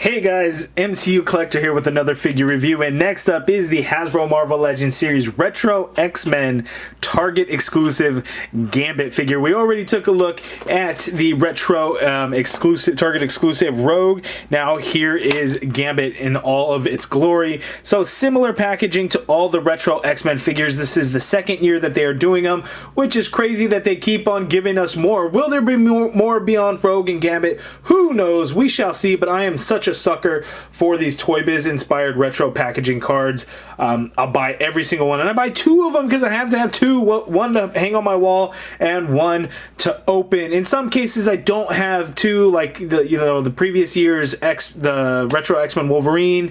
Hey guys, MCU Collector here with another figure review, and next up is the Hasbro Marvel Legends Series Retro X-Men Target exclusive Gambit figure. We already took a look at the Retro Target exclusive Rogue. Now here is Gambit in all of its glory. So similar packaging to all the Retro X-Men figures. This is the second year that they are doing them, which is crazy that they keep on giving us more. Will there be more beyond Rogue and Gambit? Who knows? We shall see, but I am such a sucker for these Toy Biz inspired retro packaging cards. I'll buy every single one, and I buy two of them because I have to have two, one to hang on my wall and one to open. In some cases I don't have two, like the previous year's the Retro X-Men Wolverine,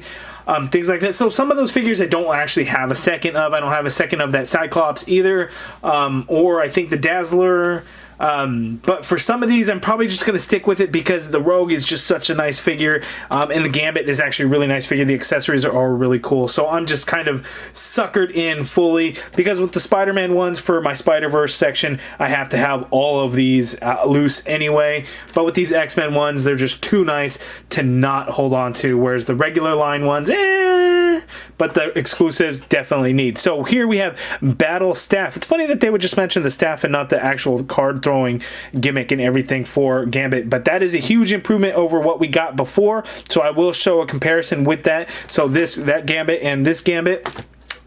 things like that. So some of those figures I don't actually have a second of. I don't have a second of that Cyclops either, or I think the Dazzler. But for some of these, I'm probably just going to stick with it because the Rogue is just such a nice figure, and the Gambit is actually a really nice figure. The accessories are all really cool, so I'm just kind of suckered in fully, because with the Spider-Man ones for my Spider-Verse section, I have to have all of these loose anyway, but with these X-Men ones, they're just too nice to not hold on to, whereas the regular line ones, but the exclusives definitely need. So here we have Battle Staff. It's funny that they would just mention the staff and not the actual card throwing gimmick and everything for Gambit, but that is a huge improvement over what we got before, so I will show a comparison with that. So that Gambit and this Gambit,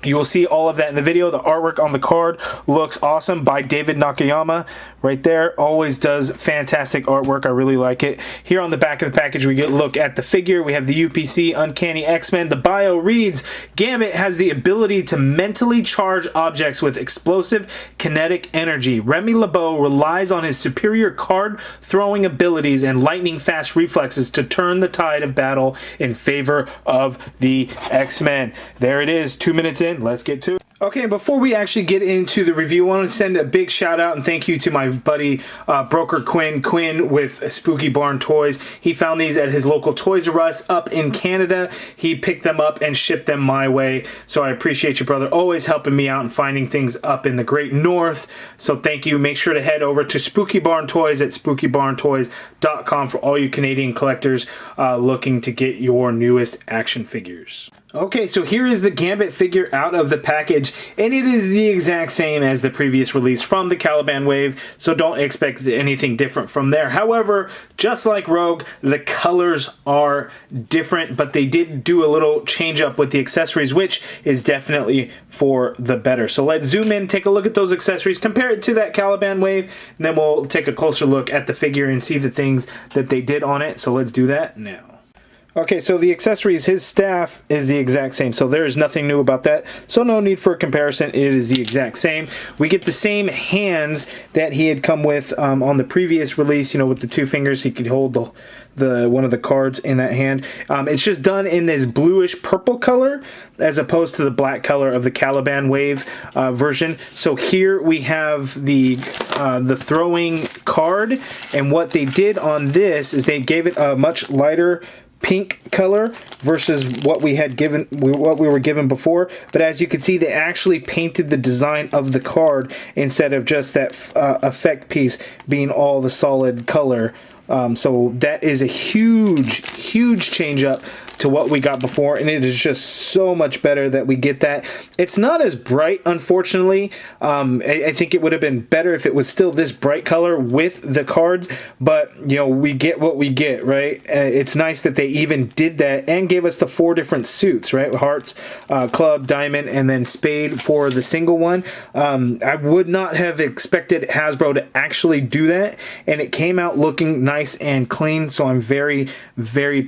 you will see all of that in the video. The artwork on the card looks awesome by David Nakayama right there. Always does fantastic artwork. I really like it. Here on the back of the package, we get a look at the figure. We have the UPC Uncanny X-Men. The bio reads, Gambit has the ability to mentally charge objects with explosive kinetic energy. Remy LeBeau relies on his superior card throwing abilities and lightning fast reflexes to turn the tide of battle in favor of the X-Men. There it is, 2 minutes in. Let's get to it. Okay, before we actually get into the review, I want to send a big shout out and thank you to my buddy Broker Quinn with Spooky Barn Toys. He found these at his local Toys R Us up in Canada. He picked them up and shipped them my way, so I appreciate you, brother, always helping me out and finding things up in the Great North. So thank you. Make sure to head over to Spooky Barn Toys at spookybarntoys.com for all you Canadian collectors looking to get your newest action figures. Okay, so here is the Gambit figure out of the package, and it is the exact same as the previous release from the Caliban Wave, so don't expect anything different from there. However, just like Rogue, the colors are different, but they did do a little change up with the accessories, which is definitely for the better. So let's zoom in, take a look at those accessories, compare it to that Caliban Wave, and then we'll take a closer look at the figure and see the things that they did on it. So let's do that now. Okay, so the accessories, his staff is the exact same, so there is nothing new about that, so no need for a comparison. It is the exact same. We get the same hands that he had come with on the previous release, you know, with the two fingers. He could hold the one of the cards in that hand. It's just done in this bluish purple color as opposed to the black color of the Caliban Wave version. So here we have the throwing card, and what they did on this is they gave it a much lighter pink color versus what we were given before. But as you can see, they actually painted the design of the card instead of just that effect piece being all the solid color. So that is a huge change up to what we got before, and it is just so much better that we get that. It's not as bright, unfortunately. I think it would have been better if it was still this bright color with the cards, but you know, we get what we get, right? It's nice that they even did that and gave us the 4 different suits, right? Hearts, Club, Diamond, and then Spade for the single one. I would not have expected Hasbro to actually do that, and it came out looking nice and clean, so I'm very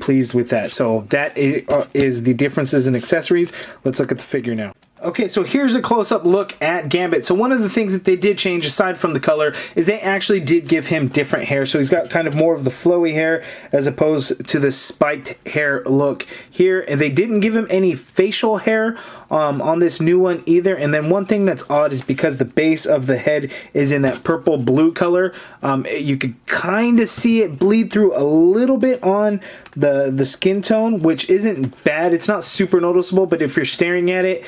pleased with that. So that is the differences in accessories. Let's look at the figure now. Okay, so here's a close-up look at Gambit. So one of the things that they did change, aside from the color, is they actually did give him different hair. So he's got kind of more of the flowy hair as opposed to the spiked hair look here. And they didn't give him any facial hair on this new one either. And then one thing that's odd is because the base of the head is in that purple blue color, you could kind of see it bleed through a little bit on the skin tone, which isn't bad. It's not super noticeable, but if you're staring at it,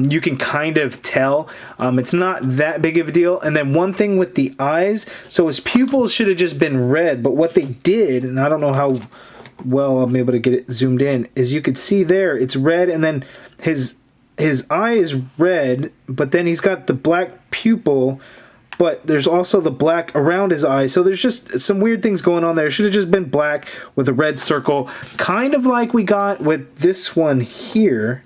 you can kind of tell. It's not that big of a deal. And then one thing with the eyes, so his pupils should have just been red, but what they did, and I don't know how well I'm able to get it zoomed in, is you could see there it's red, and then his eye is red, but then he's got the black pupil, but there's also the black around his eye. So there's just some weird things going on there. It should have just been black with a red circle, kind of like we got with this one here.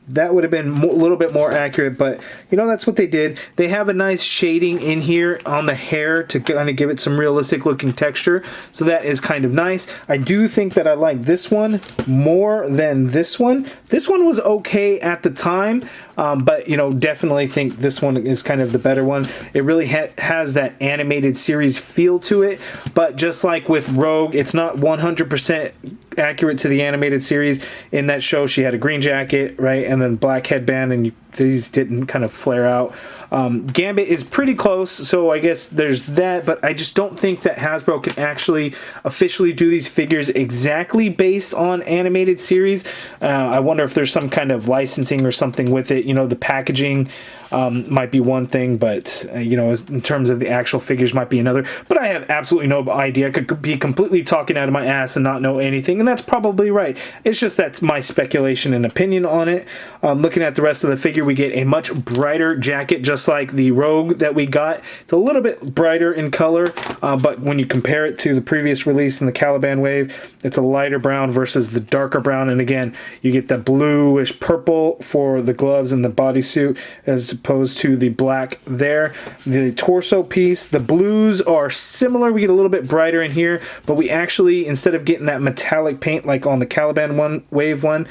That would have been a little bit more accurate, but you know, that's what they did. They have a nice shading in here on the hair to kind of give it some realistic looking texture, so that is kind of nice. I do think that I like this one more than this one. This one was okay at the time, but you know, definitely think this one is kind of the better one. It really has that animated series feel to it, but just like with Rogue, it's not 100% accurate to the animated series. In that show, she had a green jacket, right, and then black headband, and these didn't kind of flare out. Gambit is pretty close, so I guess there's that, but I just don't think that Hasbro can actually officially do these figures exactly based on animated series. I wonder if there's some kind of licensing or something with it. You know, the packaging might be one thing, but you know, in terms of the actual figures might be another. But I have absolutely no idea. I could be completely talking out of my ass and not know anything, and that's probably right. It's just that's my speculation and opinion on it. Looking at the rest of the figure, we get a much brighter jacket, just like the Rogue that we got. It's a little bit brighter in color, but when you compare it to the previous release in the Caliban Wave, it's a lighter brown versus the darker brown. And again, you get the bluish purple for the gloves and the bodysuit, as opposed to the black there. The torso piece, the blues are similar. We get a little bit brighter in here, but we actually, instead of getting that metallic paint like on the Caliban Wave one,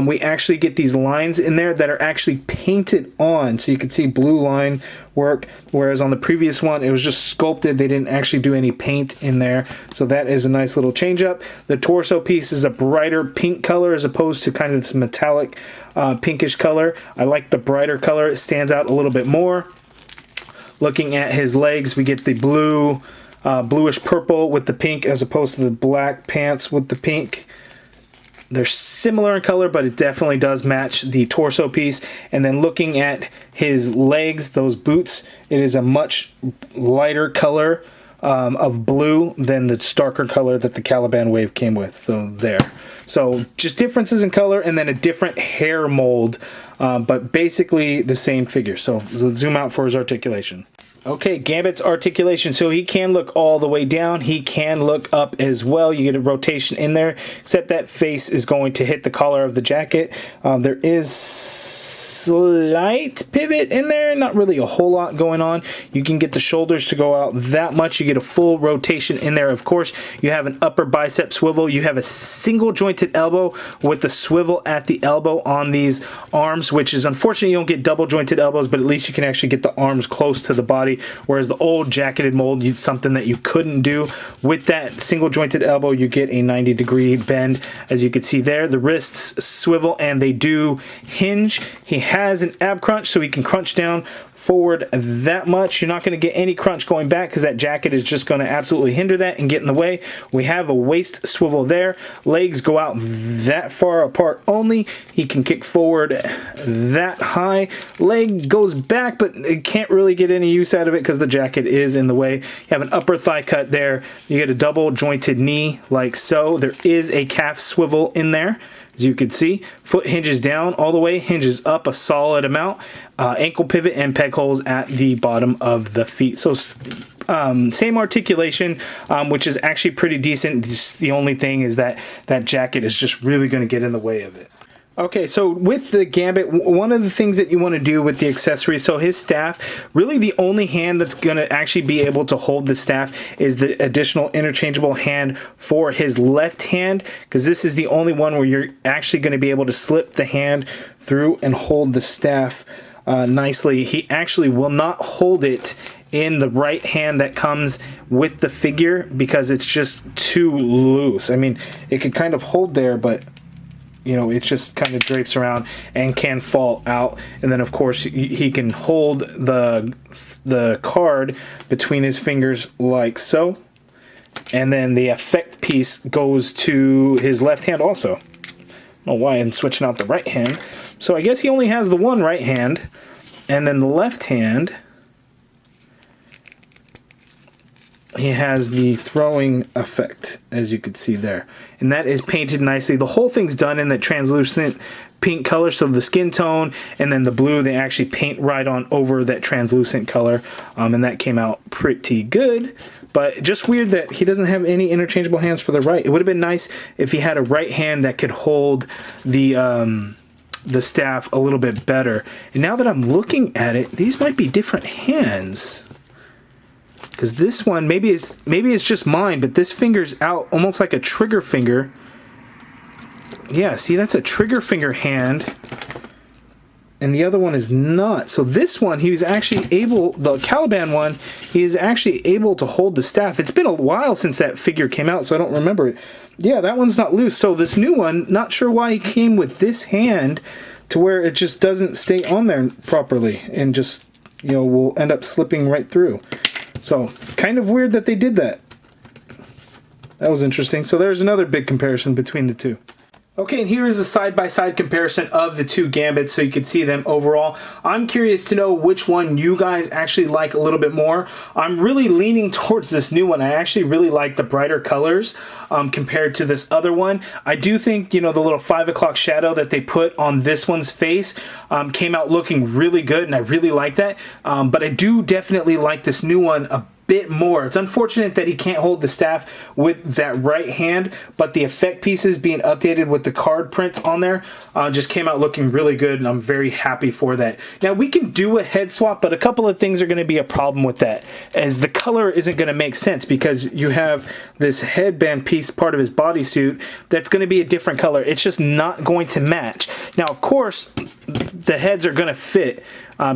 we actually get these lines in there that are actually painted on, so you can see blue line work, whereas on the previous one it was just sculpted. They didn't actually do any paint in there, so that is a nice little change up. The torso piece is a brighter pink color as opposed to kind of this metallic pinkish color. I like the brighter color. It stands out a little bit more. Looking at his legs, we get the blue, bluish purple with the pink, as opposed to the black pants with the pink. They're similar in color, but it definitely does match the torso piece. And then looking at his legs, those boots, it is a much lighter color of blue than the starker color that the Caliban Wave came with. So there. So just differences in color, and then a different hair mold, but basically the same figure. So let's zoom out for his articulation. Okay, Gambit's articulation. So he can look all the way down. He can look up as well. You get a rotation in there, except that face is going to hit the collar of the jacket. There is slight pivot in there, not really a whole lot going on. You can get the shoulders to go out that much. You get a full rotation in there. Of course, you have an upper bicep swivel. You have a single jointed elbow with the swivel at the elbow on these arms, which is unfortunate. You don't get double jointed elbows, but at least you can actually get the arms close to the body, whereas the old jacketed mold, it's something that you couldn't do. With that single jointed elbow, you get a 90-degree bend, as you can see there. The wrists swivel and they do hinge. He has an ab crunch, so he can crunch down forward that much. You're not going to get any crunch going back because that jacket is just going to absolutely hinder that and get in the way. We have a waist swivel there. Legs go out that far apart only. He can kick forward that high. Leg goes back, but it can't really get any use out of it because the jacket is in the way. You have an upper thigh cut there. You get a double jointed knee like so. There is a calf swivel in there. As you can see, foot hinges down all the way, hinges up a solid amount, ankle pivot and peg holes at the bottom of the feet. So same articulation, which is actually pretty decent. Just the only thing is that that jacket is just really going to get in the way of it. Okay, so with the Gambit, one of the things that you want to do with the accessory, so his staff, really the only hand that's going to actually be able to hold the staff is the additional interchangeable hand for his left hand, because this is the only one where you're actually going to be able to slip the hand through and hold the staff nicely. He actually will not hold it in the right hand that comes with the figure because it's just too loose. I mean, it could kind of hold there, but you know, it just kind of drapes around and can fall out. And then of course he can hold the card between his fingers like so, and then the effect piece goes to his left hand also. I don't know why I'm switching out the right hand. So I guess he only has the one right hand, and then the left hand he has the throwing effect, as you can see there. And that is painted nicely. The whole thing's done in that translucent pink color, so the skin tone and then the blue, they actually paint right on over that translucent color. And that came out pretty good. But just weird that he doesn't have any interchangeable hands for the right. It would have been nice if he had a right hand that could hold the staff a little bit better. And now that I'm looking at it, these might be different hands. Because this one, maybe it's just mine, but this finger's out almost like a trigger finger. Yeah, see, that's a trigger finger hand. And the other one is not. So this one, he was actually able, the Caliban one, he is actually able to hold the staff. It's been a while since that figure came out, so I don't remember it. Yeah, that one's not loose. So this new one, not sure why he came with this hand to where it just doesn't stay on there properly and just, you know, will end up slipping right through. So, kind of weird that they did that. That was interesting. So there's another big comparison between the two. Okay, and here is a side-by-side comparison of the two Gambits so you can see them overall. I'm curious to know which one you guys actually like a little bit more. I'm really leaning towards this new one. I actually really like the brighter colors compared to this other one. I do think, you know, the little 5 o'clock shadow that they put on this one's face came out looking really good, and I really like that. But I do definitely like this new one a bit more. It's unfortunate that he can't hold the staff with that right hand, but the effect pieces being updated with the card prints on there just came out looking really good, and I'm very happy for that. Now, we can do a head swap, but a couple of things are going to be a problem with that, as the color isn't going to make sense because you have this headband piece, part of his bodysuit, that's going to be a different color. It's just not going to match. Now, of course, the heads are going to fit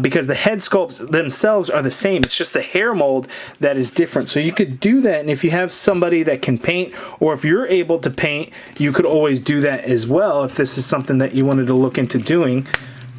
because the head sculpts themselves are the same. It's just the hair mold that is different. So you could do that, and if you have somebody that can paint, or if you're able to paint, you could always do that as well if this is something that you wanted to look into doing.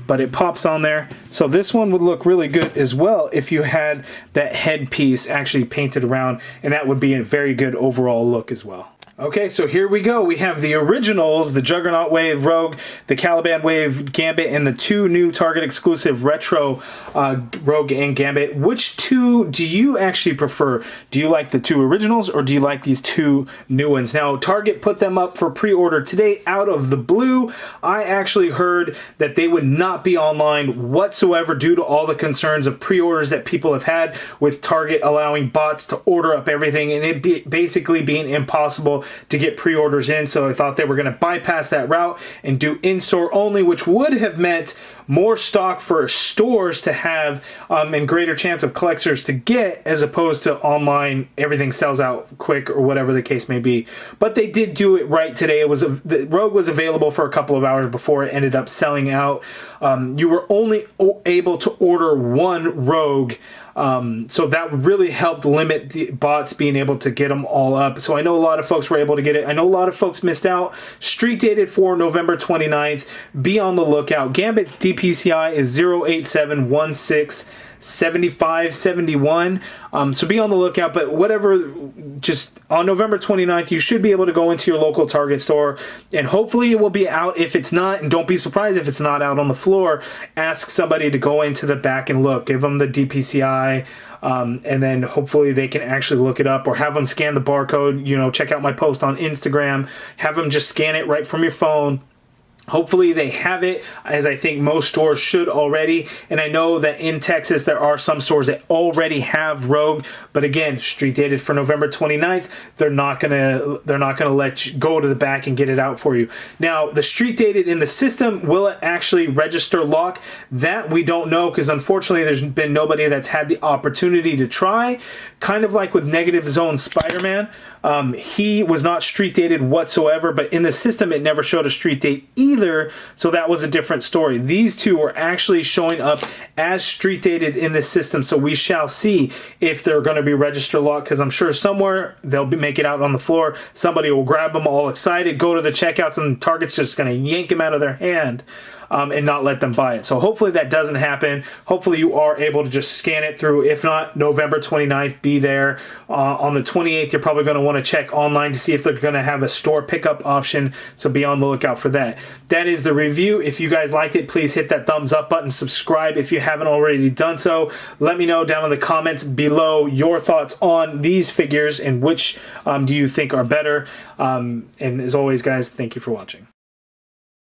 But it pops on there. So this one would look really good as well if you had that head piece actually painted around, and that would be a very good overall look as well. Okay, so here we go. We have the originals, the Juggernaut Wave Rogue, the Caliban Wave Gambit, and the two new Target exclusive retro Rogue and Gambit. Which two do you actually prefer? Do you like the two originals, or do you like these two new ones? Now, Target put them up for pre-order today out of the blue. I actually heard that they would not be online whatsoever due to all the concerns of pre-orders that people have had with Target allowing bots to order up everything, and it basically being impossible to get pre-orders in. So I thought they were going to bypass that route and do in-store only, which would have meant more stock for stores to have and greater chance of collectors to get, as opposed to online, everything sells out quick or whatever the case may be. But they did do it right today. It was the Rogue was available for a couple of hours before it ended up selling out. You were only able to order one Rogue, so that really helped limit the bots being able to get them all up. So I know a lot of folks were able to get it. I know a lot of folks missed out. Street dated for November 29th. Be on the lookout. Gambit's DPCI is 087167571. So be on the lookout, but whatever, just on November 29th, you should be able to go into your local Target store, and hopefully it will be out. If it's not, and don't be surprised if it's not out on the floor, ask somebody to go into the back and look. Give them the DPCI, and then hopefully they can actually look it up, or have them scan the barcode. You know, check out my post on Instagram. Have them just scan it right from your phone. Hopefully they have it, as I think most stores should already. And I know that in Texas there are some stores that already have Rogue, but again, street dated for November 29th. They're not gonna let you go to the back and get it out for you. Now, the street dated in the system, will it actually register lock? That we don't know, because unfortunately there's been nobody that's had the opportunity to try. Kind of like with Negative Zone Spider-Man. He was not street dated whatsoever, but in the system it never showed a street date either, so that was a different story. These two are actually showing up as street dated in the system, so we shall see if they're going to be register locked, because I'm sure somewhere they'll make it out on the floor. Somebody will grab them all excited, go to the checkouts, and Target's just going to yank them out of their hand. and not let them buy it. So hopefully that doesn't happen. Hopefully you are able to just scan it through. If not, November 29th, be there. On the 28th, you're probably going to want to check online to see if they're going to have a store pickup option, so be on the lookout for that. That is the review. If you guys liked it, please hit that thumbs up button, subscribe if you haven't already done so. Let me know down in the comments below your thoughts on these figures and which do you think are better. And as always, guys, thank you for watching.